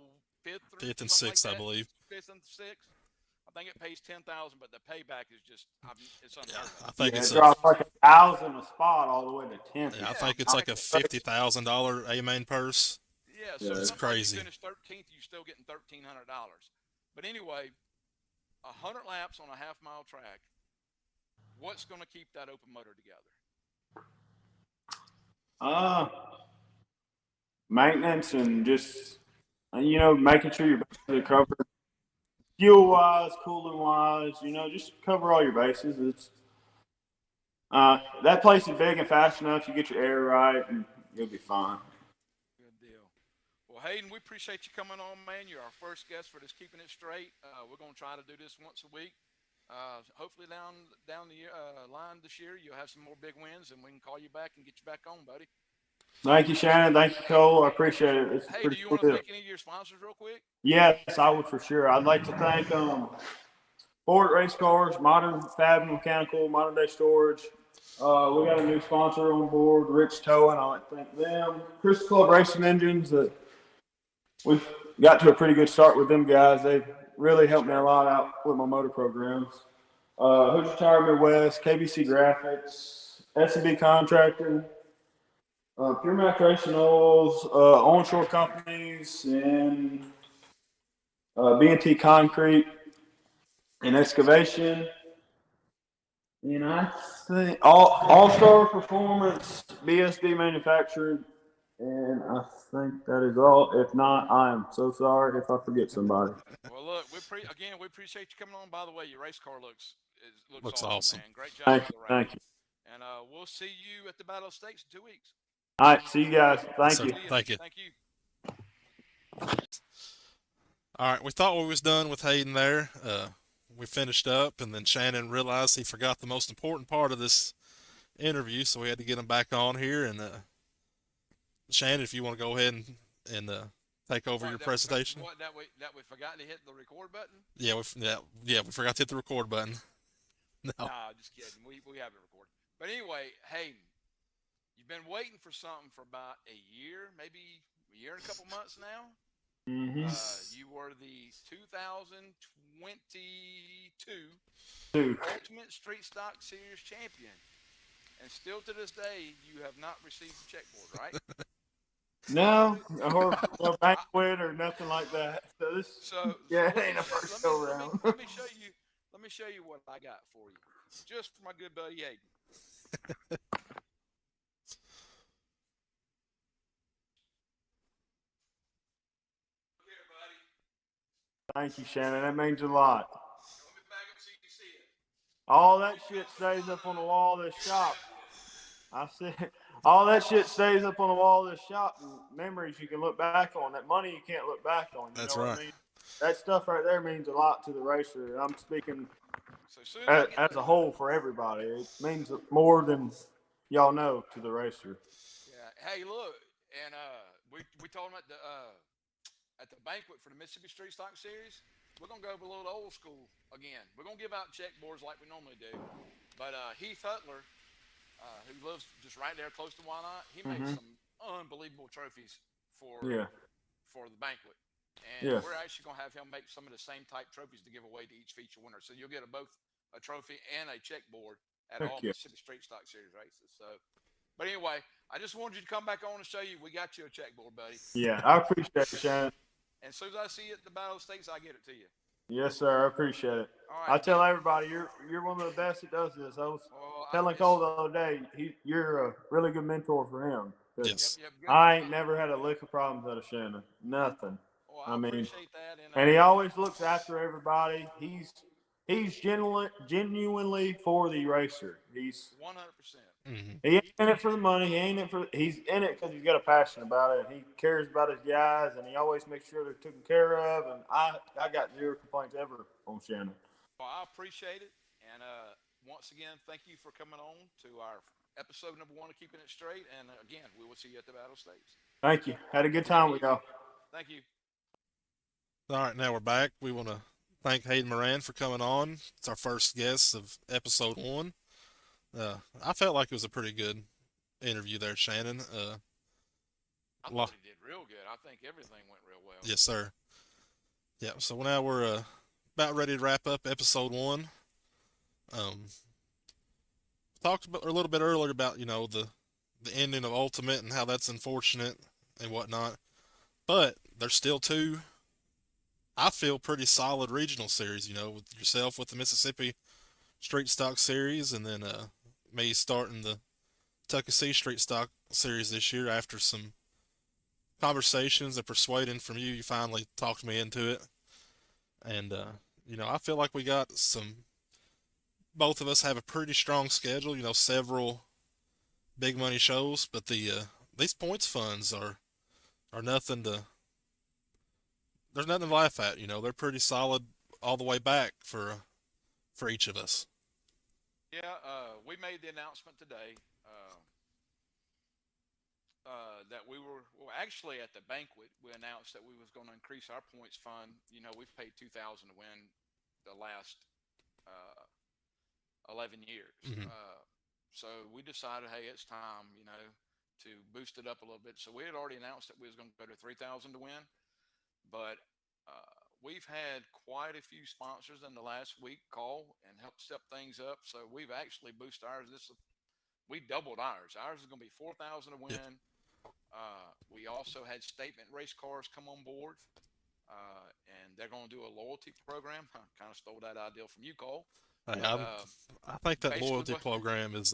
5th? 5th and 6th, I believe. 5th and 6th. I think it pays $10,000, but the payback is just it's unheard of. I think it drops like $1,000 a spot all the way to 10. I think it's like a $50,000 A-main purse. Yeah, so it's crazy. You finish 13th, you're still getting $1,300. But anyway, 100 laps on a half-mile track. What's going to keep that open motor together? Maintenance and just making sure your bases are covered. Fuel-wise, cooling-wise, just cover all your bases. It's that place is big and fast enough. You get your air right, and you'll be fine. Good deal. Well, Hayden, we appreciate you coming on, man. You're our first guest for this Keeping It Straight. We're going to try to do this once a week. Hopefully down the line this year, you'll have some more big wins, and we can call you back and get you back on, buddy. Thank you, Shannon. Thank you, Cole. I appreciate it. It's hey, do you want to thank any of your sponsors real quick? Yes, I would for sure. I'd like to thank Forward Racecars, Modern Paving Mechanical, Modern Day Storage. We got a new sponsor on board, Rich Towing. I'd like to thank them. Crystal Club Racing Engines. We've got to a pretty good start with them guys. They've really helped me a lot out with my motor programs. Hoosier Tire Midwest, KBC Graphics, S&B Contracting, Pure Mac Racing Oils, onshore companies, and B&T Concrete and Excavation. And I think All-Star Performance, BSD Manufacturing, and I think that is all. If not, I am so sorry if I forget somebody. Well, look, we appreciate you coming on. By the way, your race car looks awesome, man. Great job. Thank you. And we'll see you at the Battle of Stakes in 2 weeks. All right, see you guys. Thank you. Thank you. Thank you. All right, we thought we was done with Hayden there. We finished up, and then Shannon realized he forgot the most important part of this interview, so we had to get him back on here. And Shannon, if you want to go ahead and take over your presentation. That we forgot to hit the record button? Yeah, we forgot to hit the record button. No, just kidding. We have it recorded. But anyway, Hayden, you've been waiting for something for about a year, maybe a year and a couple months now. Mm-hmm. You were the 2022 Ultimate Street Stock Series champion, and still to this day, you have not received the checkboard, right? No, or a banquet or nothing like that. It ain't a first go round. Let me show you what I got for you, just for my good buddy Hayden. Thank you, Shannon. That means a lot. Let me back up so you can see it. All that shit stays up on the wall of this shop. I said, all that shit stays up on the wall of this shop. And memories you can look back on. That money you can't look back on. That's right. What I mean? that stuff right there means a lot to the racer. I'm speaking So as soon as as a whole for everybody. It means more than y'all know to the racer. yeah. Hey, look, and we told them at the banquet for the Mississippi Street Stock Series, we're gonna go a little old school again. We're gonna give out checkboards like we normally do. But Heath Hutler, who lives just right there close to Wyandotte, he makes some unbelievable trophies for for the banquet. And Yeah. we're actually going to have him make some of the same type trophies to give away to each feature winner. So you'll get both a trophy and a checkboard at all Mississippi Street Stock Series races. So, but anyway, I just wanted you to come back on and show you we got you a checkboard, buddy. Yeah, I appreciate it, Shannon. And as soon as I see it at the Battle of States, I get it to you. Yes, sir. I appreciate it. All right. I tell everybody you're one of the best that does this. I was telling Cole the other day, you're a really good mentor for him. Yes. I ain't never had a lick of problems out of Shannon. Nothing. Well, I mean, appreciate that. And he always looks after everybody. He's genuinely for the racer. He's 100%. He ain't in it for the money. He's in it because he's got a passion about it. He cares about his guys, and he always makes sure they're taken care of. And I got zero complaints ever on Shannon. Well, I appreciate it. And once again, thank you for coming on to our episode number 1 of Keeping It Straight. And again, we will see you at the Battle States. Thank you. Had a good time with y'all. Thank you. All right, now we're back. We want to thank Hayden Moran for coming on. It's our first guest of episode 1. I felt like it was a pretty good interview there, Shannon. I thought he did real good. I think everything went real well. Yes, sir. Yeah, so now we're about ready to wrap up episode 1. Talked about a little bit earlier about, the ending of Ultimate and how that's unfortunate and whatnot. But there's still 2, I feel, pretty solid regional series, with yourself with the Mississippi Street Stock Series, and then me starting the Tuckessee Street Stock Series this year after some conversations and persuading from you. You finally talked me into it. And, I feel like we got both of us have a pretty strong schedule, several big money shows, but these points funds are nothing there's nothing to laugh at, they're pretty solid all the way back for each of us. Yeah, we made the announcement today that we were actually at the banquet. We announced that we was going to increase our points fund. We've paid $2,000 to win the last 11 years. So we decided, hey, it's time, to boost it up a little bit. So we had already announced that we was going to go to 3,000 to win, but we've had quite a few sponsors in the last week call and help step things up. So we've actually boosted ours. We doubled ours. Ours is going to be 4,000 to win. Yep. We also had Statement Racecars come on board, and they're going to do a loyalty program. I kind of stole that idea from you, Cole. Hey, I think that loyalty program is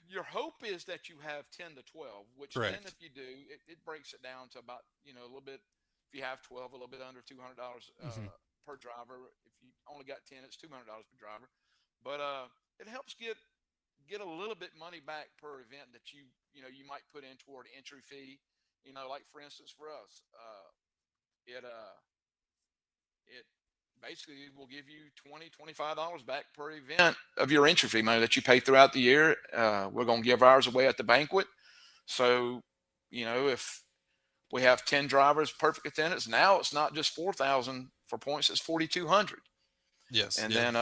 your hope is that you have 10 to 12, which correct. Then if you do, it breaks it down to about, a little bit. If you have 12, a little bit under $200 per driver. If you only got 10, it's $200 per driver. But it helps get a little bit money back per event that you might put in toward entry fee. Like for instance for us, it basically will give you $20-$25 back per event of your entry fee money that you pay throughout the year. We're going to give ours away at the banquet. So, if we have 10 drivers, perfect attendance, now it's not just 4,000 for points, it's 4,200. Yes. And then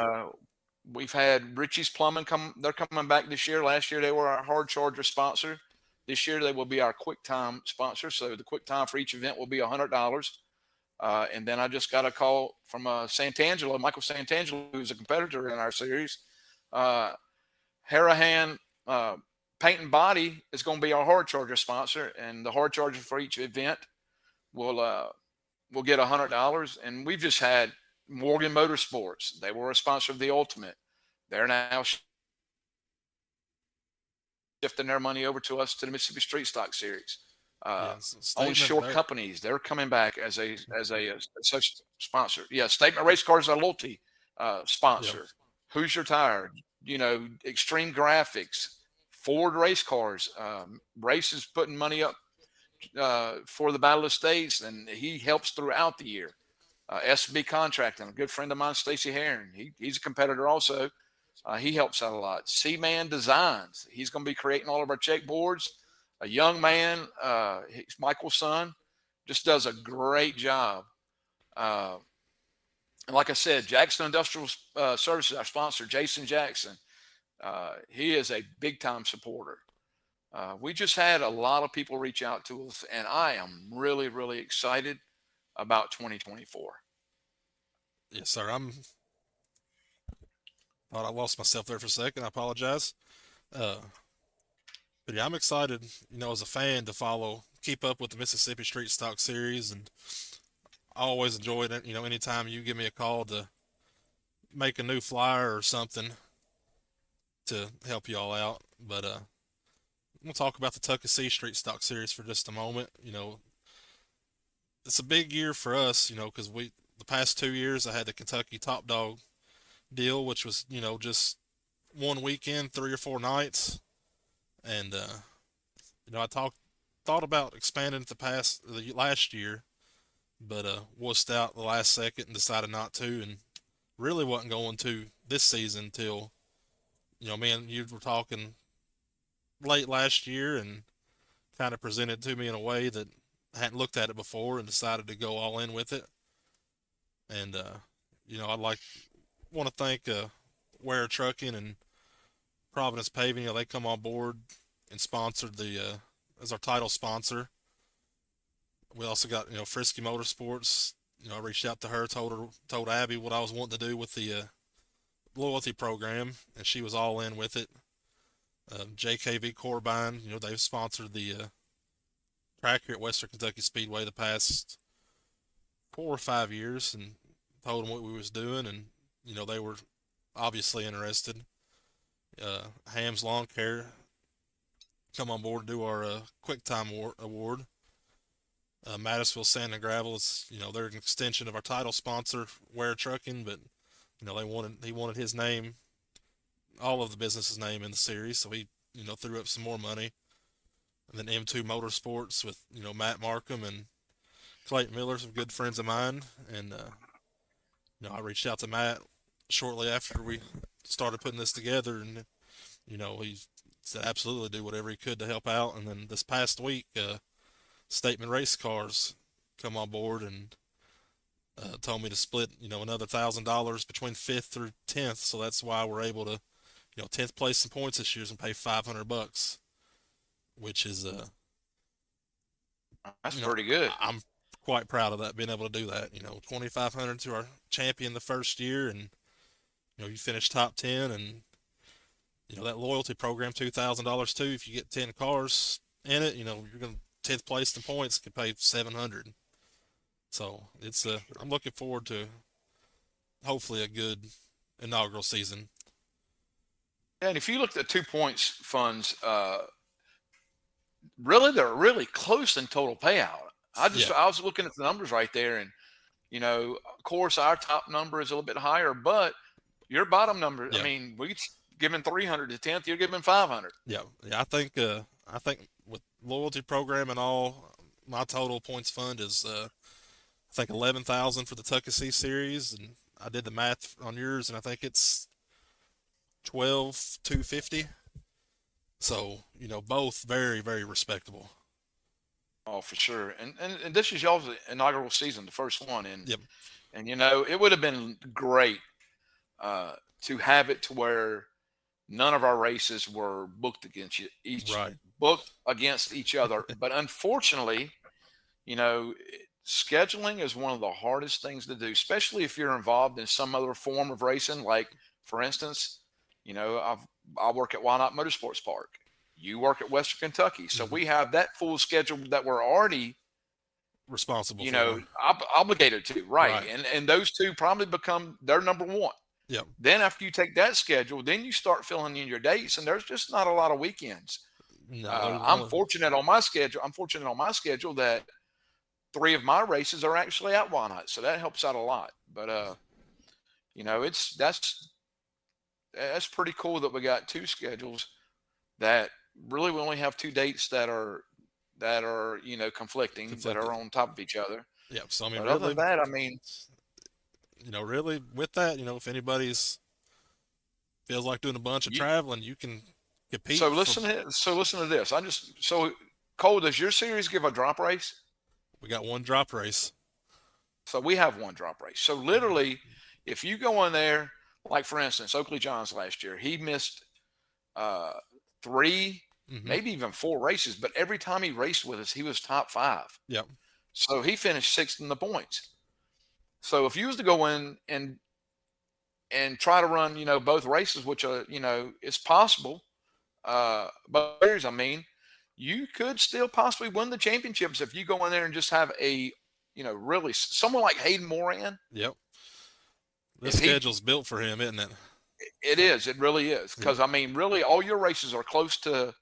we've had Richie's Plumbing they're coming back this year. Last year they were our hard charger sponsor. This year they will be our quick time sponsor. So the quick time for each event will be $100. And then I just got a call from Michael Santangelo, who's a competitor in our series. Harahan Paint and Body is going to be our hard charger sponsor, and the hard charger for each event will get $100. And we've just had Morgan Motorsports. They were a sponsor of the Ultimate. They're now shifting their money over to us to the Mississippi Street Stock Series. Onshore companies, they're coming back as a such sponsor. Yeah, Statement Racecars is a loyalty sponsor. Yeah. Who's Your Tire? Extreme Graphics, Forward Racecars. Race is putting money up for the Battle of States, and he helps throughout the year. SB Contracting, a good friend of mine, Stacy Heron. He's a competitor also. He helps out a lot. C-Man Designs. He's going to be creating all of our check boards. A young man, he's Michael's son, just does a great job. And like I said, Jackson Industrial Services, our sponsor, Jason Jackson, he is a big-time supporter. We just had a lot of people reach out to us, and I am really, really excited about 2024. Yes, sir. Thought I lost myself there for a second. I apologize. But yeah, I'm excited, as a fan to keep up with the Mississippi Street Stock Series, and I always enjoy it. Anytime you give me a call to make a new flyer or something to help you all out. But we'll talk about the Tuckessee Street Stock Series for just a moment. It's a big year for us, because the past 2 years I had the Kentucky Top Dog deal, which was, just one weekend, 3 or 4 nights. And, I thought about expanding the last year, but wussed out the last second and decided not to, and really wasn't going to this season till, me and you were talking late last year and kind of presented to me in a way that I hadn't looked at it before and decided to go all in with it. And, want to thank Ware Trucking and Providence Paving. They come on board and sponsored as our title sponsor. We also got, Frisky Motorsports. I reached out to her, told Abby what I was wanting to do with the loyalty program, and she was all in with it. JKV Corbine, they've sponsored the track here at Western Kentucky Speedway the past 4 or 5 years, and told them what we was doing, and they were obviously interested. Ham's Lawn Care come on board to do our Quick Time Award. Mattisville Sand and Gravel is, they're an extension of our title sponsor, Ware Trucking, but he wanted his name, all of the business's name in the series, so he threw up some more money. And then M2 Motorsports with Matt Markham and Clayton Miller, some good friends of mine, and I reached out to Matt shortly after we started putting this together, and he said absolutely do whatever he could to help out. And then this past week, Statement Racecars come on board and told me to split another $1,000 between 5th through 10th, so that's why we're able to 10th place in points this year and pay $500, which is that's pretty good. I'm quite proud of that, being able to do that. $2,500 to our champion the first year, and you finish top 10, and that loyalty program, $2,000 too. If you get 10 cars in it, you're going to 10th place in points, can pay $700. So it's I'm looking forward to hopefully a good inaugural season. And if you look at the 2 points funds, really they're really close in total payout. I was looking at the numbers right there, and of course our top number is a little bit higher, but your bottom number, I mean, we giving 300 to 10th, you're giving 500. Yeah. I think with loyalty program and all, my total points fund is I think 11,000 for the Tuckessee series, and I did the math on yours, and I think it's 12,250. So both very, very respectable. Oh, for sure. And this is y'all's inaugural season, the first one, and yep. And it would have been great to have it to where none of our races were booked against booked against each other. But unfortunately, scheduling is one of the hardest things to do, especially if you're involved in some other form of racing. Like, for instance, I work at Why Not Motorsports Park. You work at Western Kentucky. So we have that full schedule that we're already responsible for. Obligated to, right. And those two probably become their number one. Yep. Then after you take that schedule, then you start filling in your dates, and there's just not a lot of weekends. No, I'm fortunate on my schedule that 3 of my races are actually at Why Not, so that helps out a lot. But that's pretty cool that we got 2 schedules that really we only have 2 dates that that are, conflicting, that are on top of each other. Yeah. So I mean, But other really, than that, I mean, really with that, if anybody's feels like doing a bunch of you, traveling, you can compete so for. listen to this. So Cole, does your series give a drop race? We got one drop race. So we have one drop race. So literally, if you go in there, like for instance, Oakley Johns last year, he missed 3, maybe even 4 races, but every time he raced with us, he was top 5. Yep. So he finished 6th in the points. So if you was to go in and try to run, both races, which are, it's possible, but I mean, you could still possibly win the championships if you go in there and just have a, really someone like Hayden Moran. Yep. This schedule's built for him, isn't it? It is. It really is. Because, I mean, really, all your races are close to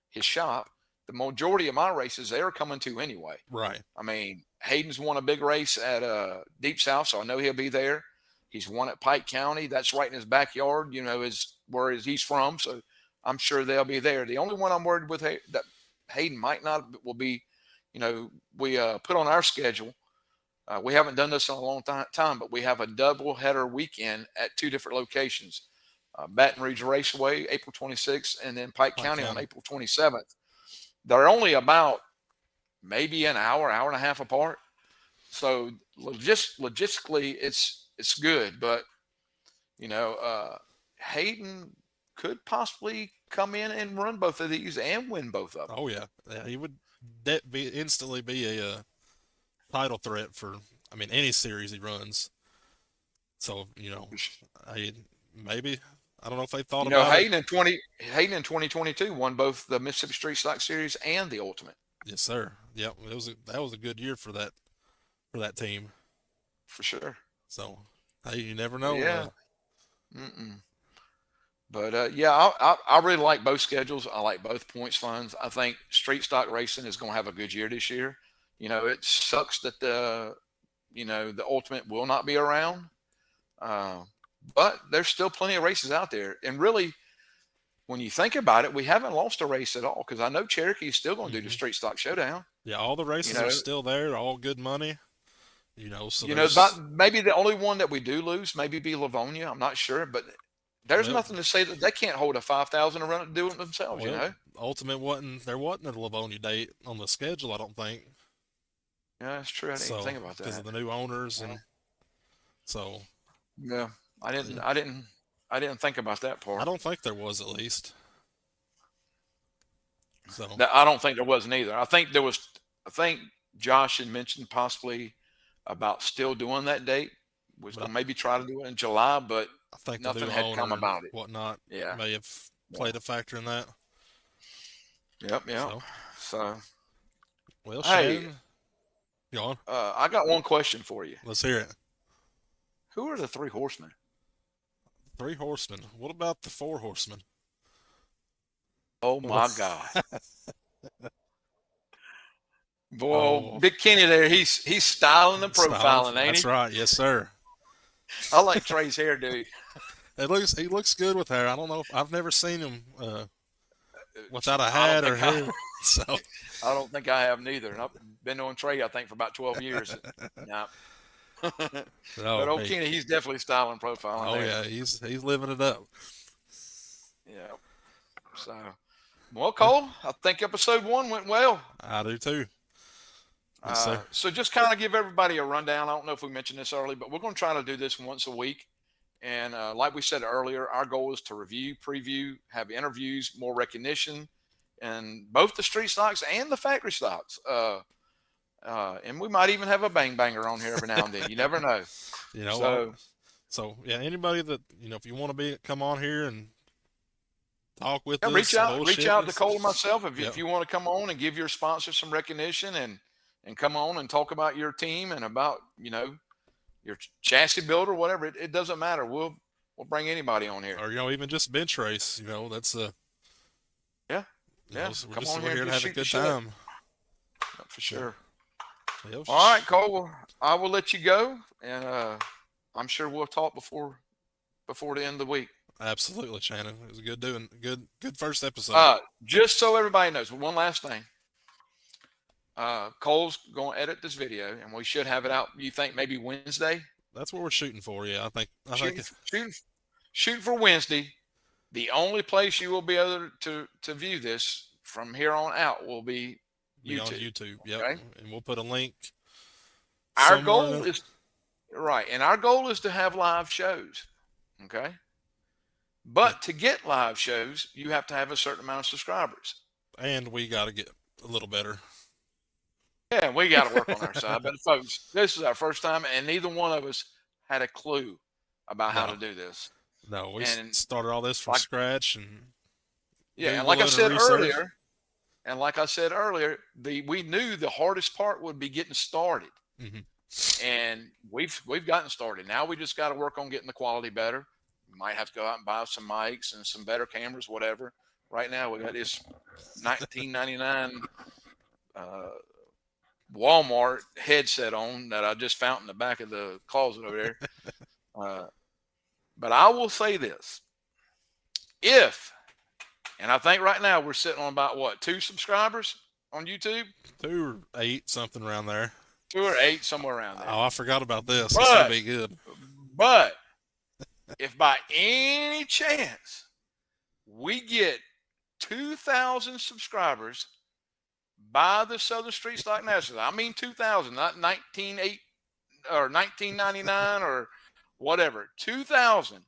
his shop. The majority of my races, they're coming to anyway. Right. I mean, Hayden's won a big race at Deep South, so I know he'll be there. He's won at Pike County. That's right in his backyard, is where he's from. So I'm sure they'll be there. The only one I'm worried with that Hayden might not will be, we put on our schedule. We haven't done this in a long time, but we have a double header weekend at 2 different locations. Baton Rouge Raceway, April 26th, and then Pike County on April 27th. They're only about maybe an hour and a half apart. So logistically, it's good. But, Hayden could possibly come in and run both of these and win both of them. Oh, yeah. He would instantly be a title threat for, any series he runs. So, maybe, I don't know if they thought about Hayden it. Hayden in 2022 won both the Mississippi Street Stock Series and the Ultimate. Yes, sir. Yep, that was a good year for that team. For sure. So, hey, you never know. Yeah. But I really like both schedules. I like both points funds. I think street stock racing is going to have a good year this year. It sucks that the Ultimate will not be around. But there's still plenty of races out there. And really, when you think about it, we haven't lost a race at all, because I know Cherokee is still going to do the Street Stock Showdown. Yeah, all the races are still there, all good money. So maybe the only one that we do lose maybe be Livonia. I'm not sure, but there's nothing to say that they can't hold a 5,000 and run it and do it themselves. Ultimate there wasn't a Livonia date on the schedule, I don't think. Yeah, that's true. I didn't even think about that because of the new owners, and so. Yeah. I didn't think about that part. I don't think there was, at least. So I don't think there was neither. I think Josh had mentioned possibly about still doing that date. Was going to maybe try to do it in July, but I think nothing had come about it. Whatnot, yeah, may have played a factor in that. Yep. So well, hey, Shannon, go on. I got one question for you. Let's hear it. Who are the 3 horsemen? 3 horsemen. What about the 4 horsemen? Oh my God! Boy, Big Kenny there. He's styling and profiling, ain't he? That's right. Yes, sir. I like Trey's hairdo. He looks good with hair. I don't know if I've never seen him without a hat or hair. So I don't think I have neither. And I've been on Trey, I think, for about 12 years. Nah. But old Kenny, he's definitely styling, profiling. Oh yeah, he's living it up. Yeah. So, well, Cole, I think episode 1 went well. I do too. Yes, sir. So just kind of give everybody a rundown. I don't know if we mentioned this early, but we're going to try to do this once a week. And like we said earlier, our goal is to review, preview, have interviews, more recognition, and both the street stocks and the factory stocks. And we might even have a bang banger on here every now and then. You never know. So yeah, anybody that if you want to come on here and talk with us, reach out to Cole and myself if you want to come on and give your sponsor some recognition and come on and talk about your team and about your chassis builder, whatever. It doesn't matter. We'll bring anybody on here, or even just bench race. That's yeah. Come on here and have a good time. For sure. Yeah. All right, Cole. Well, I will let you go, and I'm sure we'll talk before the end of the week. Absolutely, Shannon. It was good first episode. Just so everybody knows, one last thing. Cole's going to edit this video, and we should have it out. You think maybe Wednesday? That's what we're shooting for. Yeah, I think Shoot for Wednesday. The only place you will be able to view this from here on out will be be YouTube. on YouTube. Yep. Okay? And we'll put a link. Our goal is right, and our goal is to have live shows. Okay. But to get live shows, you have to have a certain amount of subscribers. And we got to get a little better. Yeah, we got to work on our side. But folks, this is our first time, and neither one of us had a clue about how to do this. No, we started all this from scratch, and and like I said earlier, we knew the hardest part would be getting started, and we've gotten started. Now we just got to work on getting the quality better. We might have to go out and buy some mics and some better cameras, whatever. Right now we got this $19.99 Walmart headset on that I just found in the back of the closet over there. But I will say this. And I think right now we're sitting on about 2 subscribers on YouTube? 2 or 8, something around there. 2 or 8, somewhere around there. Oh, I forgot about this. This would be good. But if by any chance we get 2,000 subscribers by the Southern Street Stock Nationals, I mean 2,000, not 19.8 or 19.99 or whatever, 2,000,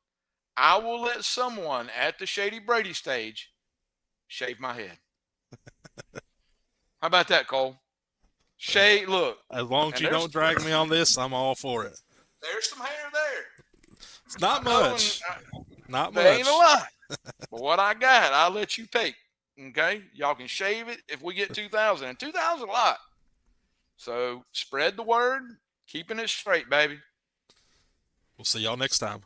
I will let someone at the Shady Brady stage shave my head. How about that, Cole? Look. As long as you don't drag me on this, I'm all for it. There's some hair there. It's not much. Not much. There ain't a lot. But what I got, I'll let you take. Okay? Y'all can shave it if we get 2,000. And 2,000 is a lot. So spread the word. Keeping it straight, baby. We'll see y'all next time.